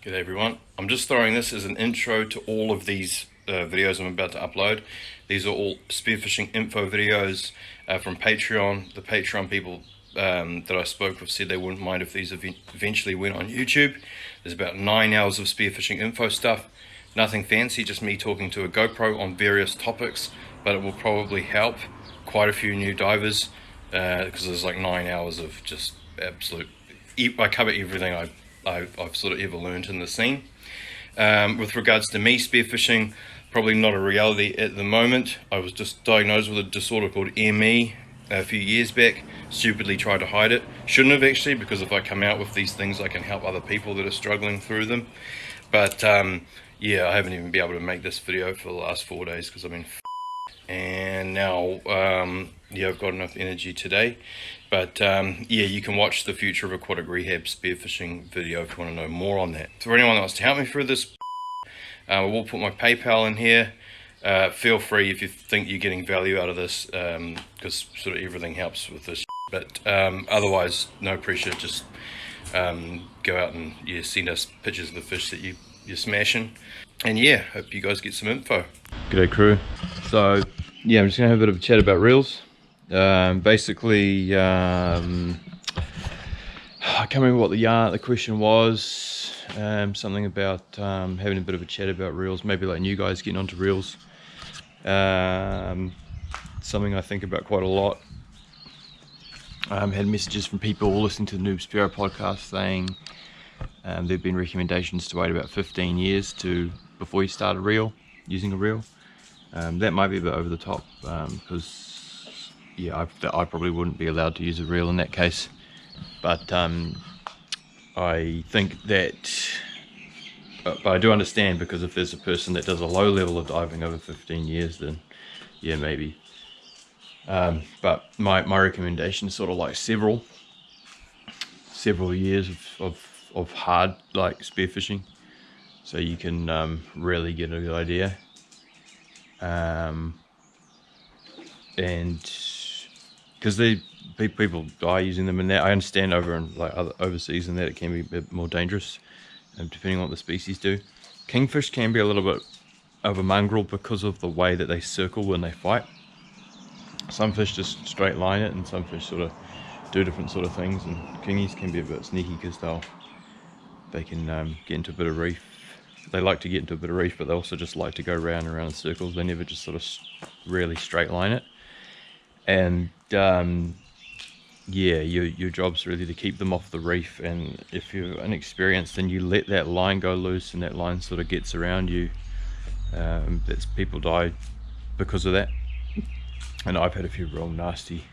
G'day everyone. I'm just throwing this as an intro to all of these videos I'm about to upload. These are all spearfishing info videos from Patreon. The Patreon people that I spoke with said they wouldn't mind if these eventually went on YouTube. There's about 9 hours of spearfishing info stuff. Nothing fancy, just me talking to a GoPro on various topics, but it will probably help quite a few new divers because there's like 9 hours of just absolute... I cover everything I've sort of ever learned in the scene. With regards to me spearfishing, probably not a reality at the moment. I was just diagnosed with a disorder called ME a few years back. Stupidly tried to hide it. Shouldn't have actually, because if I come out with these things I can help other people that are struggling through them. But yeah, I haven't even been able to make this video for the last 4 days because I've been and now yeah, I've got enough energy today. But yeah, you can watch the Future of Aquatic Rehab spearfishing video if you want to know more on that. For anyone that wants to help me through this, I will put my PayPal in here. Feel free if you think you're getting value out of this, because sort of everything helps with this. But otherwise, no pressure. Just go out and send us pictures of the fish that you're smashing. And yeah, hope you guys get some info. G'day crew. So yeah, I'm just gonna have a bit of a chat about reels. Basically, I can't remember what the question was. Something about having a bit of a chat about reels, maybe like new guys getting onto reels. Something I think about quite a lot. Had messages from people listening to the Noob Spearo podcast saying there have been recommendations to wait about 15 years before you start using a reel. That might be a bit over the top, because yeah, I probably wouldn't be allowed to use a reel in that case. But I think that, but I do understand, because if there's a person that does a low level of diving over 15 years, then yeah, maybe. But my recommendation is sort of like several years of hard like spearfishing, so you can really get a good idea. And because people die using them, and that I understand over in like overseas and that it can be a bit more dangerous, depending on what the species do. Kingfish can be a little bit of a mongrel because of the way that they circle when they fight. Some fish just straight line it, and some fish sort of do different sort of things, and kingies can be a bit sneaky because they can get into a bit of reef. They like to get into a bit of reef, but they also just like to go round and round in circles. They never just sort of really straight line it. And yeah, your job's really to keep them off the reef, and if you're inexperienced, then you let that line go loose, and that line sort of gets around you. People die because of that, and I've had a few real nasty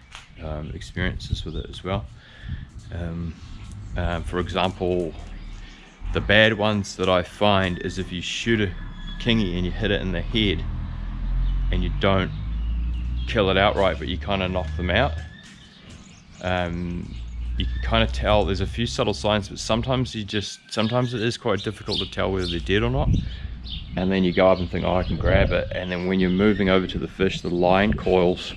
experiences with it as well. For example, the bad ones that I find is if you shoot a kingy and you hit it in the head and you don't kill it outright, but you kind of knock them out. You can kind of tell there's a few subtle signs, but sometimes it is quite difficult to tell whether they're dead or not. And then you go up and think, oh, I can grab it, and then when you're moving over to the fish, the line coils,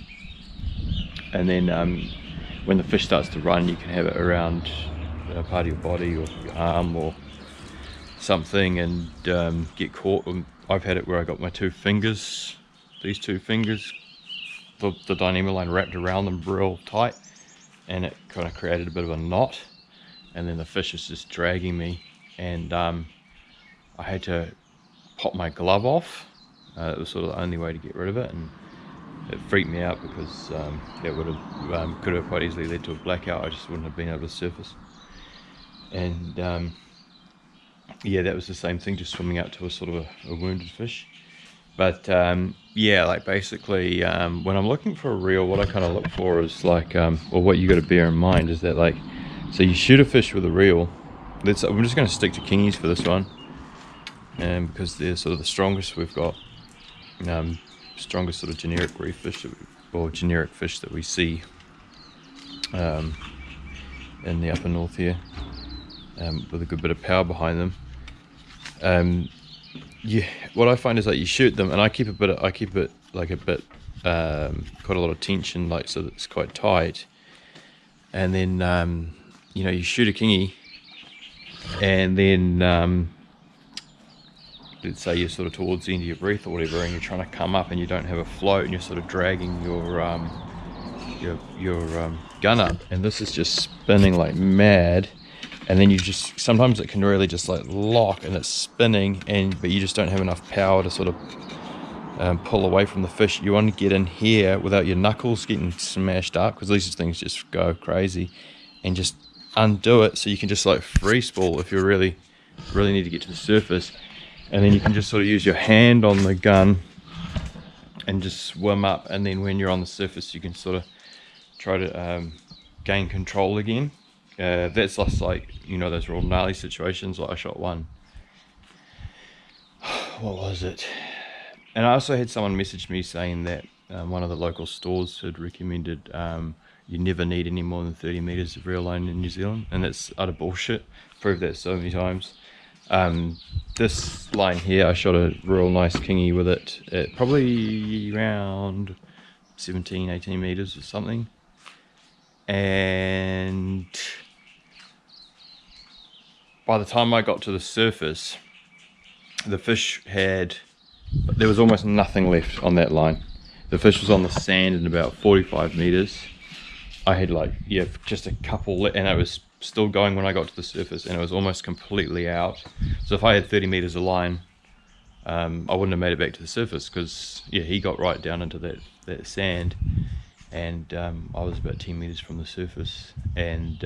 and then when the fish starts to run, you can have it around a part of your body or your arm or something, and get caught. I've had it where I got my these two fingers, the dynamo line wrapped around them real tight, and it kind of created a bit of a knot, and then the fish is just dragging me, and I had to pop my glove off. It was sort of the only way to get rid of it, and it freaked me out because that would have could have quite easily led to a blackout. I just wouldn't have been able to surface. And yeah, that was the same thing, just swimming out to a sort of a wounded fish. But yeah, like basically when I'm looking for a reel, what I kind of look for is like, well, what you got to bear in mind is that, like, so you shoot a fish with a reel. I'm just going to stick to kingies for this one, because they're sort of the strongest we've got, strongest sort of generic reef fish or generic fish that we see in the upper north here, with a good bit of power behind them. Yeah, what I find is that you shoot them, and I keep it like a bit quite a lot of tension, like, so that it's quite tight, and then you know, you shoot a kingy, and then let's say you're sort of towards the end of your breath or whatever, and you're trying to come up and you don't have a float, and you're sort of dragging your gun up, and this is just spinning like mad, and then you just, sometimes it can really just like lock and it's spinning, but you just don't have enough power to sort of pull away from the fish. You want to get in here without your knuckles getting smashed up, because these things just go crazy, and just undo it so you can just like free spool if you really need to get to the surface. And then you can just sort of use your hand on the gun and just swim up, and then when you're on the surface you can sort of try to gain control again. That's just like, you know, those real gnarly situations. Like I shot one, what was it, and I also had someone message me saying that one of the local stores had recommended you never need any more than 30 meters of reel line in New Zealand, and that's utter bullshit. Proved that so many times. This line here, I shot a real nice kingy with it at probably around 17-18 meters or something, and by the time I got to the surface, the fish there was almost nothing left on that line. The fish was on the sand in about 45 meters. I had like, yeah, just a couple, and it was still going when I got to the surface, and it was almost completely out. So if I had 30 meters of line, I wouldn't have made it back to the surface, because yeah, he got right down into that sand, and I was about 10 meters from the surface. And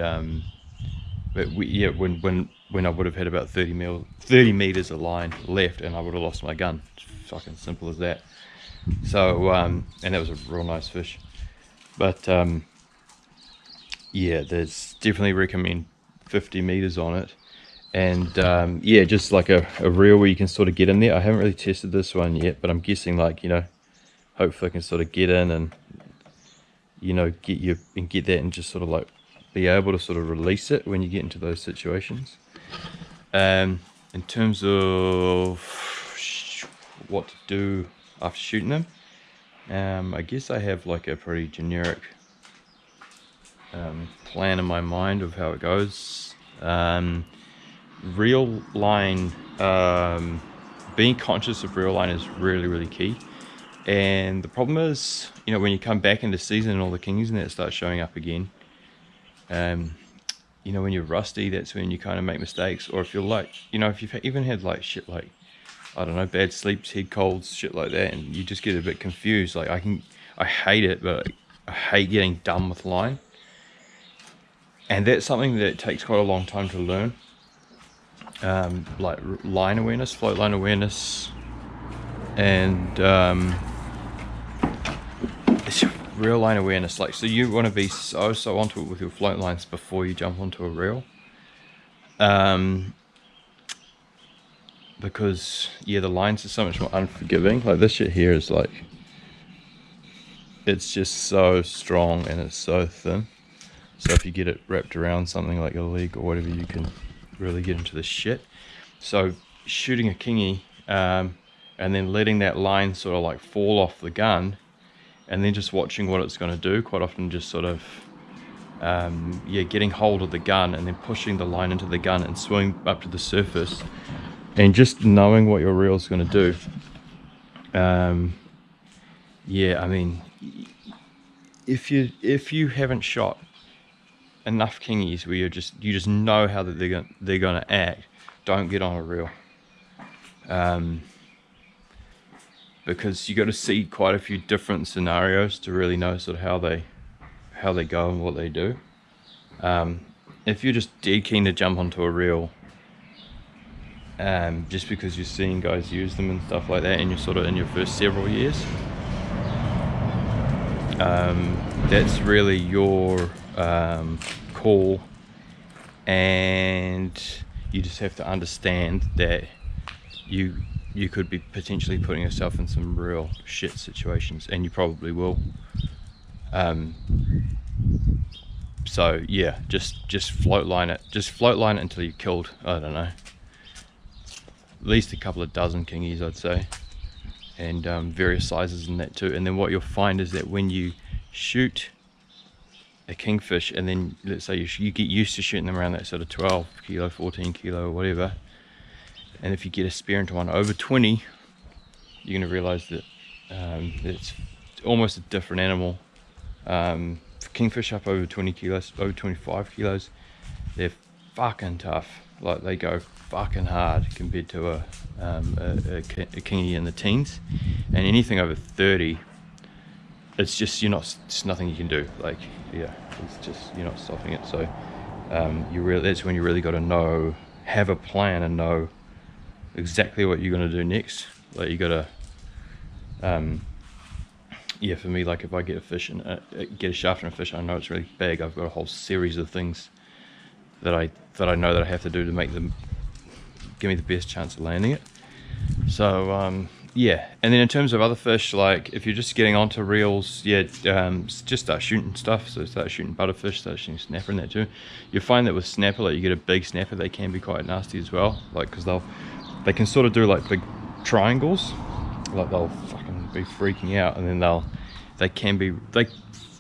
but when I would have had about 30 meters of line left, and I would have lost my gun. It's fucking simple as that. So and that was a real nice fish. But yeah, there's definitely recommend 50 meters on it. And yeah, just like a reel where you can sort of get in there. I haven't really tested this one yet, but I'm guessing, like, you know, hopefully I can sort of get in and, you know, get that, and just sort of like be able to sort of release it when you get into those situations. In terms of what to do after shooting them, I guess I have like a pretty generic plan in my mind of how it goes. Reel line, being conscious of reel line is really key. And the problem is, you know, when you come back into season and all the kingies and that start showing up again, you know, when you're rusty, that's when you kind of make mistakes. Or if you're like, you know, if you've even had like shit like, I don't know, bad sleeps, head colds, shit like that, and you just get a bit confused. Like I hate it, but I hate getting done with line. And that's something that takes quite a long time to learn. Like line awareness, float line awareness, and it's reel line awareness. Like, so you want to be so onto it with your float lines before you jump onto a reel. Because yeah, the lines are so much more unforgiving. Like this shit here is like, it's just so strong and it's so thin. So if you get it wrapped around something like a leg or whatever, you can really get into the shit. So shooting a kingy, and then letting that line sort of like fall off the gun, and then just watching what it's going to do. Quite often just sort of yeah, getting hold of the gun and then pushing the line into the gun and swimming up to the surface, and just knowing what your reel is going to do. Yeah, I mean, if you haven't shot enough kingies where you just know how that they're gonna act, don't get on a reel. Because you got to see quite a few different scenarios to really know sort of how they go and what they do. If you're just dead keen to jump onto a reel, just because you're seeing guys use them and stuff like that, and you're sort of in your first several years, that's really your call, and you just have to understand that you could be potentially putting yourself in some real shit situations, and you probably will. So yeah, just float line it. Just float line it until you're killed, I don't know, at least a couple of dozen kingies, I'd say, and various sizes in that too. And then what you'll find is that when you shoot a kingfish, and then let's say you get used to shooting them around that sort of 12 kilo, 14 kilo or whatever, And if you get a spear into one over 20, you're going to realize that it's almost a different animal. For kingfish up over 20 kilos, over 25 kilos, they're fucking tough. Like, they go fucking hard compared to a kingy in the teens. And anything over 30, it's just, it's nothing you can do. Like, yeah, it's just, you're not stopping it. So that's when you really got to have a plan and know exactly what you're going to do next. Like, you got to yeah, for me, like, if I get a fish and get a shaft and a fish, I know it's really big, I've got a whole series of things that I know that I have to do to make them give me the best chance of landing it. So yeah, and then in terms of other fish, like if you're just getting onto reels, yeah, just start shooting stuff. So start shooting butterfish, start shooting snapper and that too. You'll find that with snapper, like, you get a big snapper, they can be quite nasty as well, like, because they can sort of do like big triangles, like they'll fucking be freaking out, and then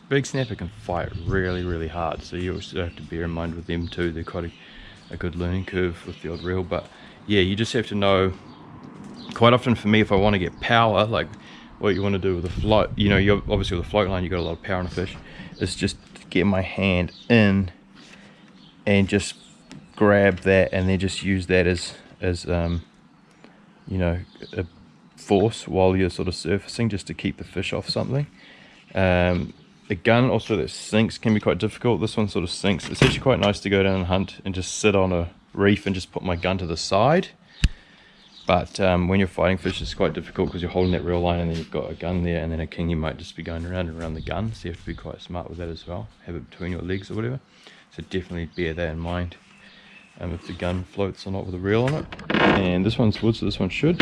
big snapper can fight really, really hard, so you also have to bear in mind with them too. They're quite a good learning curve with the odd reel. But yeah, you just have to know. Quite often for me, if I want to get power, like what you want to do with a float, you're obviously with a float line, you got a lot of power on a fish, is just get my hand in and just grab that, and then just use that as a force while you're sort of surfacing, just to keep the fish off something. The gun also that sinks can be quite difficult. This one sort of sinks. It's actually quite nice to go down and hunt and just sit on a reef and just put my gun to the side. But when you're fighting fish, it's quite difficult because you're holding that reel line and then you've got a gun there, and then a king, you might just be going around and around the gun. So you have to be quite smart with that as well. Have it between your legs or whatever. So definitely bear that in mind. If the gun floats or not with a reel on it. And this one's wood, so this one should.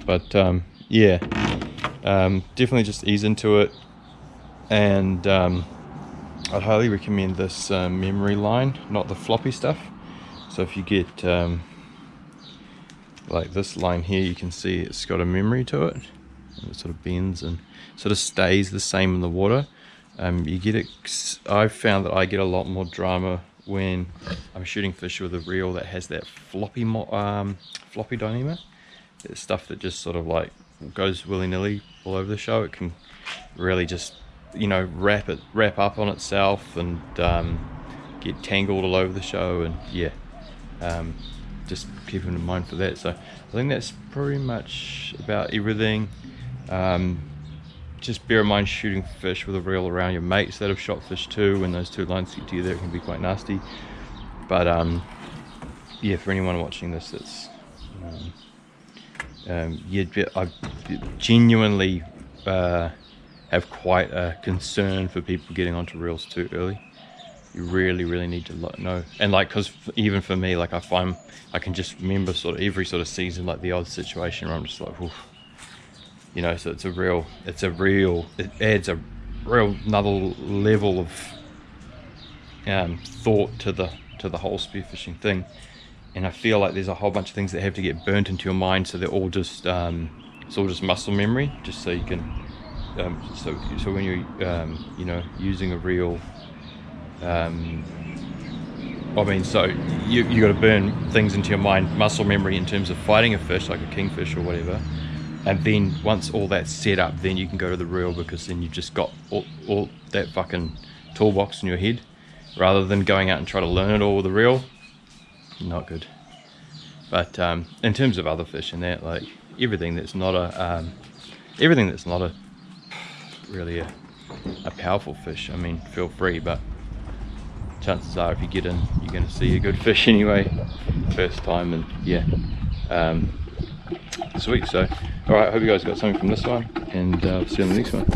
But yeah, definitely just ease into it. And I'd highly recommend this memory line, not the floppy stuff. So if you get like this line here, you can see it's got a memory to it, and it sort of bends and sort of stays the same in the water. You get it. I've found that I get a lot more drama when I'm shooting fish with a reel that has that floppy dynamo. It's stuff that just sort of like goes willy-nilly all over the show. It can really just wrap up on itself and get tangled all over the show, and yeah, just keep in mind for that. So I think that's pretty much about everything. Just bear in mind, shooting fish with a reel around your mates that have shot fish too. When those two lines get together, it can be quite nasty. But yeah, for anyone watching this, it's I genuinely have quite a concern for people getting onto reels too early. You really, really need to know. And like, because even for me, like, I find I can just remember sort of every sort of season, like the odd situation where I'm just like, oof. So it adds a real another level of thought to the whole spearfishing thing. And I feel like there's a whole bunch of things that have to get burnt into your mind, so they're all just it's all just muscle memory, just so you can so when you're using a reel, so you got to burn things into your mind, muscle memory, in terms of fighting a fish like a kingfish or whatever. And then once all that's set up, then you can go to the reel, because then you've just got all that fucking toolbox in your head, rather than going out and try to learn it all with the reel. Not good. But in terms of other fish and that, like everything that's not a really a powerful fish, I mean, feel free, but chances are if you get in, you're going to see a good fish anyway, first time. And yeah, sweet. So alright, hope you guys got something from this one, and see you on the next one.